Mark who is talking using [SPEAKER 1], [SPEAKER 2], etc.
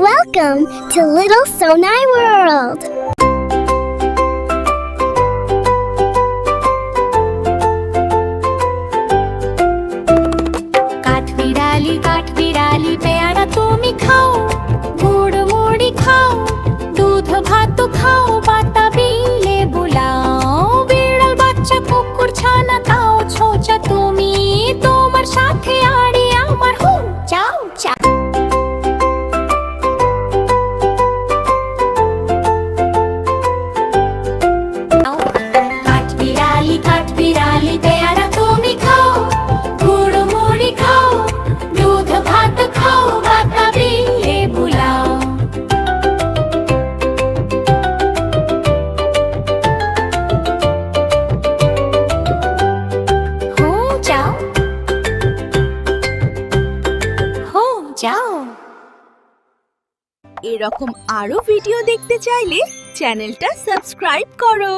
[SPEAKER 1] Welcome to Little Sonai World.
[SPEAKER 2] কাঠবিড়ালি পেয়ারা তুমি খাও, গুড় মুড়ি খাও, দুধ ভাত খাও, বাতাবি লেবু লাও, বিড়াল বাচ্চা কুকুর ছানা তাও ছোচা তুমি, তোমার সাথে আড়ি আমার হু চাও চাও। কাঠবিড়ালি পেয়ারা তুমি খাও, গুড় মুড়ি খাও, দুধ ভাত খাও, বাতাবি লেবু লাও। হো যাও হো যাও।
[SPEAKER 3] এরকম আরো ভিডিও দেখতে চাইলে চ্যানেলটা সাবস্ক্রাইব করো।